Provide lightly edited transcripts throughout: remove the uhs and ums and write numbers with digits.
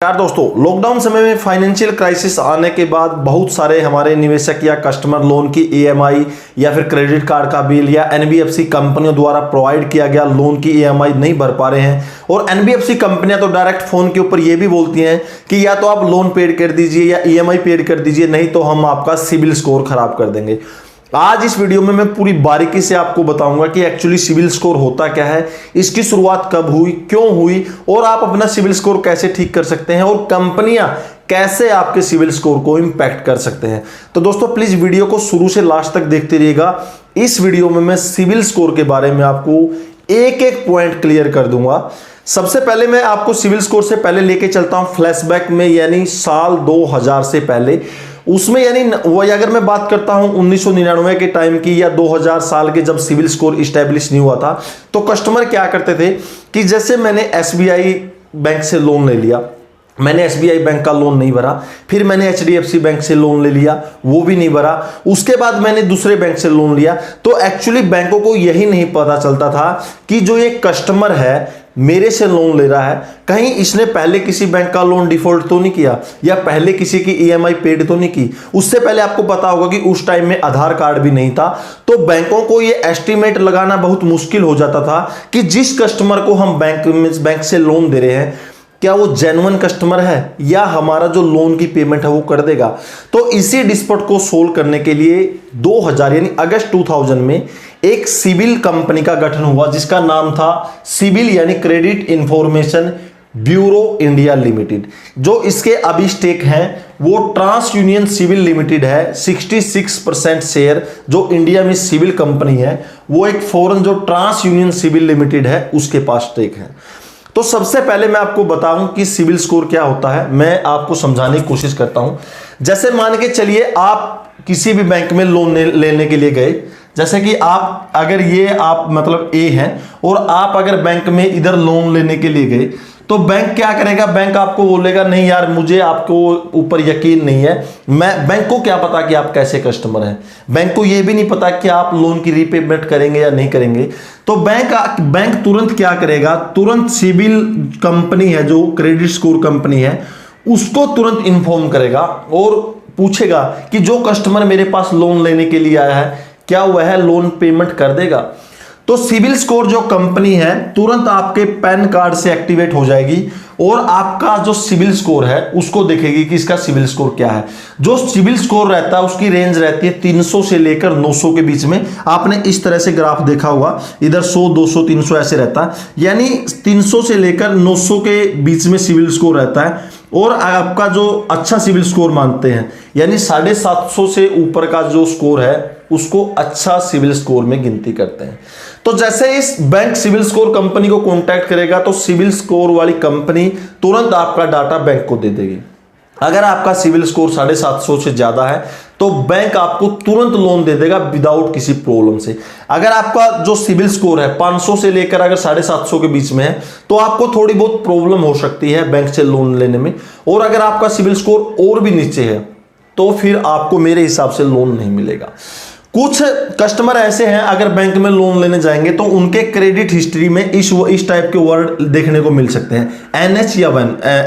यार दोस्तों, लॉकडाउन समय में फाइनेंशियल क्राइसिस आने के बाद बहुत सारे हमारे निवेशक या कस्टमर लोन की ईएमआई या फिर क्रेडिट कार्ड का बिल या एनबीएफसी कंपनियों द्वारा प्रोवाइड किया गया लोन की ईएमआई नहीं भर पा रहे हैं। और एनबीएफसी कंपनियां तो डायरेक्ट फोन के ऊपर ये भी बोलती हैं कि या तो आप लोन पेड कर दीजिए या ईएमआई पेड कर दीजिए, नहीं तो हम आपका सिबिल स्कोर खराब कर देंगे। आज इस वीडियो में मैं पूरी बारीकी से आपको बताऊंगा कि एक्चुअली सिबिल स्कोर होता क्या है, इसकी शुरुआत कब हुई, क्यों हुई और आप अपना सिबिल स्कोर कैसे ठीक कर सकते हैं और कंपनियां कैसे आपके सिबिल स्कोर को इंपैक्ट कर सकते हैं। तो दोस्तों प्लीज वीडियो को शुरू से लास्ट तक देखते रहिएगा। इस वीडियो में मैं सिबिल स्कोर के बारे में आपको एक एक पॉइंट क्लियर कर दूंगा। सबसे पहले मैं आपको सिबिल स्कोर से पहले लेके चलता हूं फ्लैशबैक में, यानी साल 2000 से पहले। उसमें यानी वो अगर मैं बात करता हूं 1999 के टाइम की या 2000 साल के, जब सिबिल स्कोर इस्टेब्लिश नहीं हुआ था, तो कस्टमर क्या करते थे कि जैसे मैंने एसबीआई बैंक से लोन ले लिया, मैंने एसबीआई बैंक का लोन नहीं भरा, फिर मैंने एचडीएफसी बैंक से लोन ले लिया, वो भी नहीं भरा, उसके बाद मैंने दूसरे बैंक से लोन लिया, तो एक्चुअली बैंकों को यही नहीं पता चलता था कि जो ये कस्टमर है मेरे से लोन ले रहा है, कहीं इसने पहले किसी बैंक का लोन डिफॉल्ट तो नहीं किया या पहले किसी की ईएमआई पेड तो नहीं की। उससे पहले आपको पता होगा कि उस टाइम में आधार कार्ड भी नहीं था, तो बैंकों को ये एस्टिमेट लगाना बहुत मुश्किल हो जाता था कि जिस कस्टमर को हम बैंक से लोन दे रहे हैं क्या वो जेन्युइन कस्टमर है या हमारा जो लोन की पेमेंट है वो कर देगा। तो इसी डिस्प्यूट को सोल्व करने के लिए 2000 यानी अगस्त 2000 में एक सिबिल कंपनी का गठन हुआ जिसका नाम था सिबिल यानी credit information bureau India limited. जो इसके अभी स्टेक हैं वो ट्रांस यूनियन सिबिल लिमिटेड है। 66% शेयर जो इंडिया में सिबिल कंपनी है वो एक फॉरेन जो ट्रांस यूनियन सिबिल लिमिटेड है उसके पास स्टेक है। तो सबसे पहले मैं आपको बताऊं कि सिबिल स्कोर क्या होता है, मैं आपको समझाने की कोशिश करता हूं। जैसे मान के चलिए आप किसी भी बैंक में लोन लेने के लिए गए, जैसे कि आप अगर ये आप मतलब ए हैं और आप अगर बैंक में इधर लोन लेने के लिए गए, तो बैंक क्या करेगा, बैंक आपको बोलेगा नहीं यार मुझे आपको ऊपर यकीन नहीं है। बैंक को क्या पता कि आप कैसे कस्टमर हैं, बैंक को ये भी नहीं पता कि आप लोन की रीपेमेंट करेंगे या नहीं करेंगे। तो बैंक तुरंत क्या करेगा, तुरंत सिबिल कंपनी है जो क्रेडिट स्कोर कंपनी है उसको तुरंत इन्फॉर्म करेगा और पूछेगा कि जो कस्टमर मेरे पास लोन लेने के लिए आया है क्या वह लोन पेमेंट कर देगा। तो सिबिल स्कोर जो कंपनी है तुरंत आपके पैन कार्ड से एक्टिवेट हो जाएगी और आपका जो सिबिल स्कोर है उसको देखेगी कि इसका सिबिल स्कोर क्या है। जो सिबिल स्कोर रहता है उसकी रेंज रहती है 300 से लेकर 900 के बीच में। आपने इस तरह से ग्राफ देखा होगा, इधर 100 200 300 ऐसे रहता है, यानी 300 से लेकर 900 के बीच में सिबिल स्कोर रहता है। और आपका जो अच्छा सिबिल स्कोर मानते हैं यानी 750 से ऊपर का जो स्कोर है उसको अच्छा सिबिल स्कोर में गिनती करते हैं। तो जैसे इस बैंक सिबिल स्कोर कंपनी को कांटेक्ट करेगा तो सिबिल स्कोर वाली कंपनी तुरंत आपका डाटा बैंक को दे देगी। अगर आपका सिबिल स्कोर 750 से ज्यादा है तो बैंक आपको तुरंत लोन दे देगा विदाउट किसी प्रॉब्लम से। अगर आपका जो सिबिल स्कोर है 500 से लेकर अगर 750 के बीच में है तो आपको थोड़ी बहुत प्रॉब्लम हो सकती है बैंक से लोन लेने में, और अगर आपका सिबिल स्कोर और भी नीचे है तो फिर आपको मेरे हिसाब से लोन नहीं मिलेगा। कुछ कस्टमर ऐसे हैं अगर बैंक में लोन लेने जाएंगे तो उनके क्रेडिट हिस्ट्री में इस टाइप के वर्ड देखने को मिल सकते हैं, एनएच या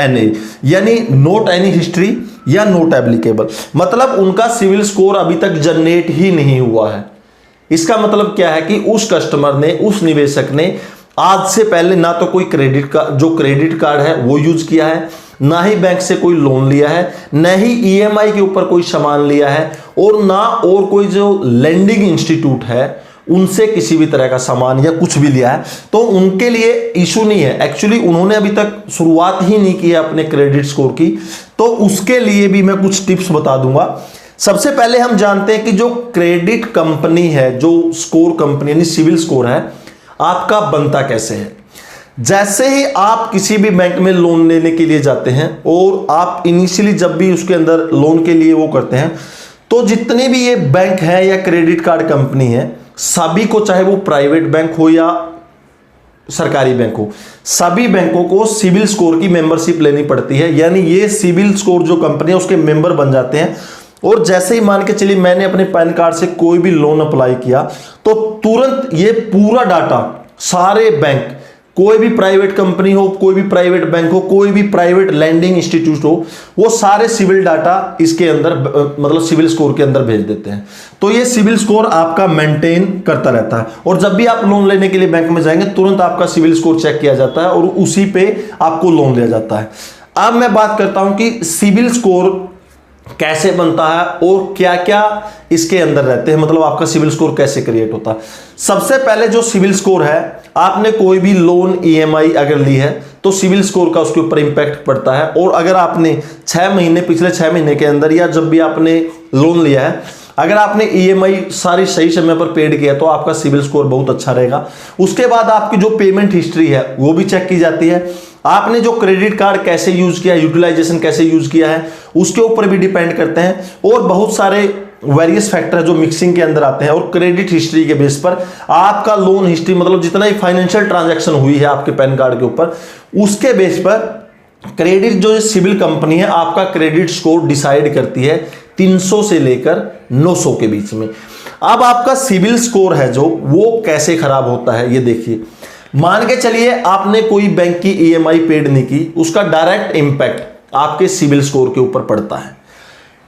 एनए, यानी नोट एनी हिस्ट्री या नोट एप्लीकेबल। मतलब उनका सिबिल स्कोर अभी तक जनरेट ही नहीं हुआ है। इसका मतलब क्या है कि उस कस्टमर ने, उस निवेशक ने आज से पहले ना तो कोई क्रेडिट कार्ड है वो यूज किया है, ना ही बैंक से कोई लोन लिया है, न ही ईएमआई के ऊपर कोई सामान लिया है, और ना और कोई जो लेंडिंग इंस्टीट्यूट है उनसे किसी भी तरह का सामान या कुछ भी लिया है। तो उनके लिए इशू नहीं है, एक्चुअली उन्होंने अभी तक शुरुआत ही नहीं की है अपने क्रेडिट स्कोर की। तो उसके लिए भी मैं कुछ टिप्स बता दूंगा। सबसे पहले हम जानते हैं कि जो क्रेडिट कंपनी है, जो स्कोर कंपनी यानी सिबिल स्कोर है, आपका बनता कैसे है। जैसे ही आप किसी भी बैंक में लोन लेने के लिए जाते हैं और आप इनिशियली जब भी उसके अंदर लोन के लिए वो करते हैं, तो जितने भी ये बैंक है या क्रेडिट कार्ड कंपनी है सभी को, चाहे वो प्राइवेट बैंक हो या सरकारी बैंक हो, सभी बैंकों को सिबिल स्कोर की मेंबरशिप लेनी पड़ती है। यानी ये सिबिल स्कोर जो कंपनी है उसके मेंबर बन जाते हैं। और जैसे ही मान के चलिए मैंने अपने पैन कार्ड से कोई भी लोन अप्लाई किया तो तुरंत ये पूरा डाटा सारे बैंक कोई भी प्राइवेट कंपनी हो, कोई भी प्राइवेट बैंक हो, कोई भी प्राइवेट लैंडिंग इंस्टीट्यूट हो, वो सारे सिविल डाटा इसके अंदर मतलब सिविल स्कोर के अंदर भेज देते हैं। तो ये सिविल स्कोर आपका मेंटेन करता रहता है, और जब भी आप लोन लेने के लिए बैंक में जाएंगे तुरंत आपका सिविल स्कोर चेक किया जाता है और उसी पे आपको लोन दिया जाता है। अब मैं बात करता हूं कि सिविल स्कोर कैसे बनता है और क्या क्या इसके अंदर रहते हैं, मतलब आपका सिविल स्कोर कैसे क्रिएट होता है। सबसे पहले जो सिविल स्कोर है, आपने कोई भी लोन ईएमआई अगर ली है तो सिविल स्कोर का उसके ऊपर इंपैक्ट पड़ता है। और अगर आपने 6 महीने, पिछले 6 महीने के अंदर या जब भी आपने लोन लिया है, अगर आपने ईएमआई सारी सही समय पर पेड किया तो आपका सिविल स्कोर बहुत अच्छा रहेगा। उसके बाद आपकी जो पेमेंट हिस्ट्री है वो भी चेक की जाती है। आपने जो क्रेडिट कार्ड कैसे यूज किया, यूटिलाइजेशन कैसे यूज किया है, उसके ऊपर भी डिपेंड करते हैं। और बहुत सारे वेरियस फैक्टर जो मिक्सिंग के अंदर आते हैं, और क्रेडिट हिस्ट्री के बेस पर आपका लोन हिस्ट्री, मतलब जितना ही फाइनेंशियल ट्रांजैक्शन हुई है आपके पैन कार्ड के ऊपर, उसके बेस पर क्रेडिट जो सिविल कंपनी है आपका क्रेडिट स्कोर डिसाइड करती है 300 से लेकर 900 के बीच में। अब आपका सिविल स्कोर है जो, वो कैसे खराब होता है ये देखिए। मान के चलिए आपने कोई बैंक की ईएमआई पेड नहीं की, उसका डायरेक्ट इंपैक्ट आपके सिविल स्कोर के ऊपर पड़ता है।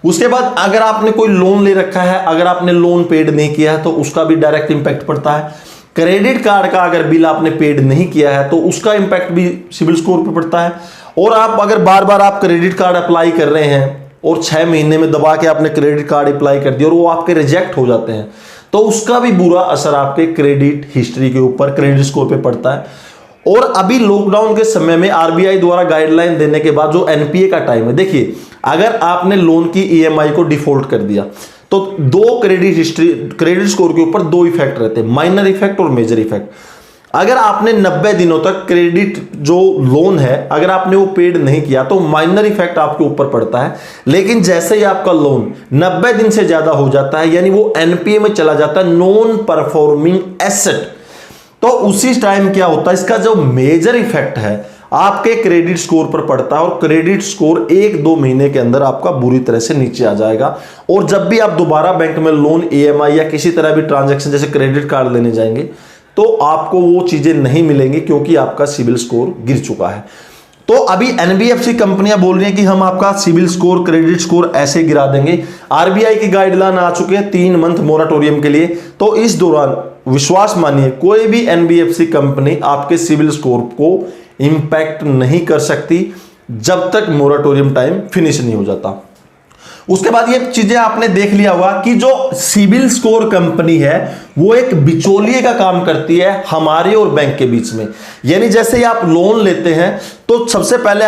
उसके बाद अगर आपने कोई लोन ले रखा है, अगर आपने लोन पेड नहीं किया है तो उसका भी डायरेक्ट इंपैक्ट पड़ता है। क्रेडिट कार्ड का अगर बिल आपने पेड नहीं किया है तो उसका इंपैक्ट भी सिविल स्कोर पर पड़ता है। और आप अगर बार बार आप क्रेडिट कार्ड अप्लाई कर रहे हैं और 6 महीने में दबा के आपने क्रेडिट कार्ड अप्लाई कर दिया और वो आपके रिजेक्ट हो जाते हैं, तो उसका भी बुरा असर आपके क्रेडिट हिस्ट्री के ऊपर, क्रेडिट स्कोर पे पड़ता है। और अभी लॉकडाउन के समय में आरबीआई द्वारा गाइडलाइन देने के बाद जो एनपीए का टाइम है, देखिए अगर आपने लोन की ईएमआई को डिफॉल्ट कर दिया तो 2 क्रेडिट स्कोर के ऊपर 2 इफेक्ट रहते हैं, माइनर इफेक्ट और मेजर इफेक्ट। अगर आपने 90 दिनों तक क्रेडिट जो लोन है अगर आपने वो पेड नहीं किया तो माइनर इफेक्ट आपके ऊपर पड़ता है। लेकिन जैसे ही आपका लोन 90 दिन से ज्यादा हो जाता है, यानी वो एनपीए में चला जाता है, नॉन परफॉर्मिंग एसेट, तो उसी टाइम क्या होता है, इसका जो मेजर इफेक्ट है आपके क्रेडिट स्कोर पर पड़ता है और क्रेडिट स्कोर 1-2 महीने के अंदर आपका बुरी तरह से नीचे आ जाएगा। और जब भी आप दोबारा बैंक में लोन, ईएमआई या किसी तरह भी ट्रांजैक्शन जैसे क्रेडिट कार्ड लेने जाएंगे तो आपको वो चीजें नहीं मिलेंगी, क्योंकि आपका सिविल स्कोर गिर चुका है। तो अभी एनबीएफसी कंपनियां बोल रही हैं कि हम आपका सिविल स्कोर, क्रेडिट स्कोर ऐसे गिरा देंगे। आरबीआई की गाइडलाइन आ चुके हैं 3 मंथ मोराटोरियम के लिए, तो इस दौरान विश्वास मानिए कोई भी एनबीएफसी कंपनी आपके सिविल स्कोर को इंपैक्ट नहीं कर सकती जब तक मोराटोरियम टाइम फिनिश नहीं हो जाता। उसके बाद ये चीजें आपने देख लिया होगा कि जो सिविल स्कोर कंपनी है वो एक बिचौलिए का काम करती है हमारे और बैंक के बीच में। यानी जैसे ही आप लोन लेते हैं तो सबसे पहले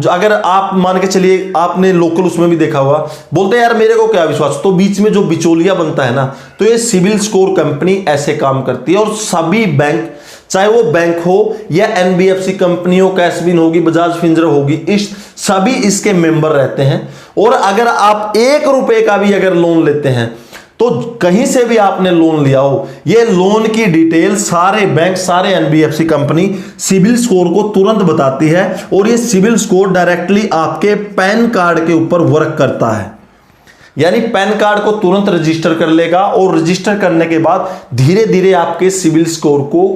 अगर आप मान के चलिए, आपने लोकल उसमें भी देखा होगा, बोलते हैं यार मेरे को क्या विश्वास, तो बीच में जो बिचौलिया बनता है ना, तो ये सिविल स्कोर कंपनी ऐसे काम करती है। और सभी बैंक, चाहे वो बैंक हो या एनबीएफसी कंपनी हो, कैशबिन होगी, बजाज फिंसर्व होगी, इस सभी इसके मेंबर रहते हैं। और अगर आप 1 रुपए का भी अगर लोन लेते हैं तो कहीं से भी आपने लोन लिया हो, ये लोन की डिटेल सारे बैंक, सारे एनबीएफसी कंपनी सिविल स्कोर को तुरंत बताती है। और ये सिविल स्कोर डायरेक्टली आपके पैन कार्ड के ऊपर वर्क करता है, यानी पैन कार्ड को तुरंत रजिस्टर कर लेगा और रजिस्टर करने के बाद धीरे धीरे आपके सिविल स्कोर को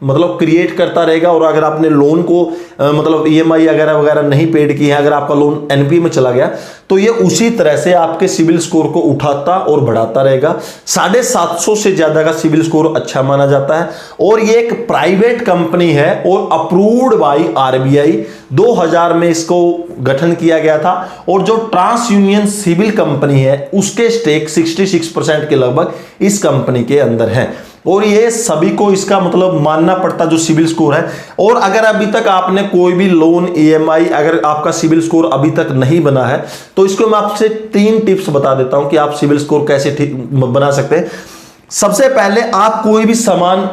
मतलब क्रिएट करता रहेगा। और अगर आपने लोन को मतलब ईएमआई वगैरह नहीं पेड की है, अगर आपका लोन एनपीए में चला गया तो ये उसी तरह से आपके सिविल स्कोर को उठाता और बढ़ाता रहेगा। 750 से ज्यादा का सिविल स्कोर अच्छा माना जाता है। और ये एक प्राइवेट कंपनी है और अप्रूव्ड बाय आरबीआई, 2000 में इसको गठन किया गया था। और जो ट्रांस यूनियन सिविल कंपनी है उसके स्टेक 66% के लगभग इस कंपनी के अंदर है। और ये सभी को इसका मतलब मानना पड़ता जो सिविल स्कोर है। और अगर अभी तक आपने कोई भी लोन, ईएमआई, अगर आपका सिविल स्कोर अभी तक नहीं बना है तो इसको मैं आपसे 3 टिप्स बता देता हूं कि आप सिविल स्कोर कैसे बना सकते हैं। सबसे पहले आप कोई भी सामान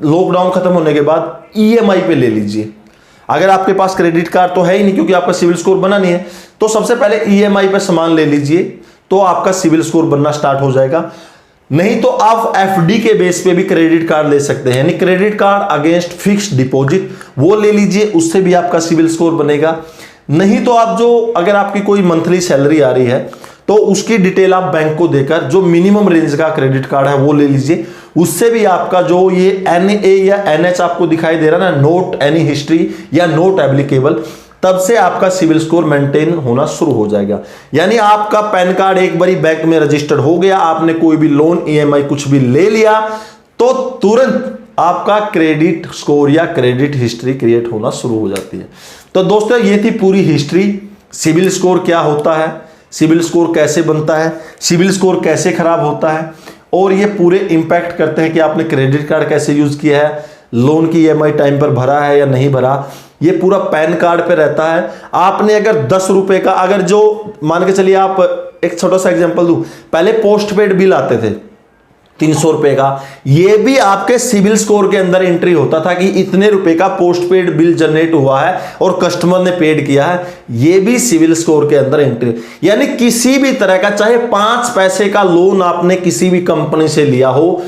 लॉकडाउन खत्म होने के बाद ईएमआई पे ले लीजिए। अगर आपके पास क्रेडिट कार्ड तो है ही नहीं क्योंकि आपका सिविल स्कोर बना नहीं है, तो सबसे पहले ईएमआई पे सामान ले लीजिए तो आपका सिविल स्कोर बनना स्टार्ट हो जाएगा। नहीं तो आप एफडी के बेस पे भी क्रेडिट कार्ड ले सकते हैं, यानी credit card against fixed deposit वो ले लीजिए, उससे भी आपका सिविल स्कोर बनेगा। नहीं तो आप जो, अगर आपकी कोई मंथली सैलरी आ रही है तो उसकी डिटेल आप बैंक को देकर जो मिनिमम रेंज का क्रेडिट कार्ड है वो ले लीजिए। उससे भी आपका जो ये NA या NH आपको दिखाई दे रहा है ना, नोट एनी हिस्ट्री या नोट एप्लीकेबल, तब से आपका सिविल स्कोर मेंटेन होना शुरू हो जाएगा। यानी आपका पैन कार्ड एक बारी बैंक में रजिस्टर्ड हो गया, आपने कोई भी लोन EMI कुछ भी ले लिया, तो तुरंत आपका क्रेडिट स्कोर या क्रेडिट हिस्ट्री क्रिएट होना शुरू हो जाती है। तो दोस्तों ये थी पूरी हिस्ट्री। सिविल स्कोर क्या होता है, सिविल स्कोर कैसे बनता है, सिविल स्कोर कैसे खराब होता है, और ये पूरे इंपैक्ट करते हैं कि आपने क्रेडिट कार्ड कैसे यूज किया है, लोन की EMI टाइम पर भरा है या नहीं भरा, ये पूरा पैन कार्ड पे रहता है। आपने अगर 10 रुपए का, अगर जो मान के चलिए, आप एक छोटा सा एग्जांपल दूं, पहले पोस्ट पेड बिल आते थे 300 रुपए का, ये भी आपके सिविल स्कोर के अंदर एंट्री होता था कि इतने रुपए का पोस्ट पेड बिल जनरेट हुआ है और कस्टमर ने पेड किया है, ये भी सिविल स्कोर के अंदर एंट्री। यानी किसी भी तरह का, चाहे 5 पैसे का लोन आपने किसी भी कंपनी से लिया हो,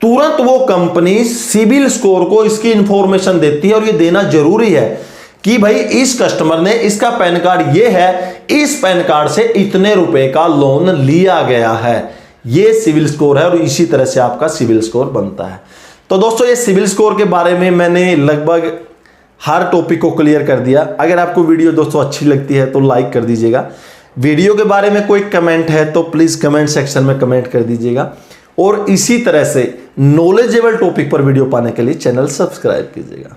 तुरंत वो कंपनी सिविल स्कोर को इसकी इंफॉर्मेशन देती है, और ये देना जरूरी है कि भाई इस कस्टमर ने, इसका पैन कार्ड ये है, इस पैन कार्ड से इतने रुपए का लोन लिया गया है, ये सिविल स्कोर है, और इसी तरह से आपका सिविल स्कोर बनता है। तो दोस्तों ये सिविल स्कोर के बारे में मैंने लगभग हर टॉपिक को क्लियर कर दिया। अगर आपको वीडियो दोस्तों अच्छी लगती है तो लाइक कर दीजिएगा। वीडियो के बारे में कोई कमेंट है तो प्लीज कमेंट सेक्शन में कमेंट कर दीजिएगा, और इसी तरह से नॉलेजेबल टॉपिक पर वीडियो पाने के लिए चैनल सब्सक्राइब कीजिएगा।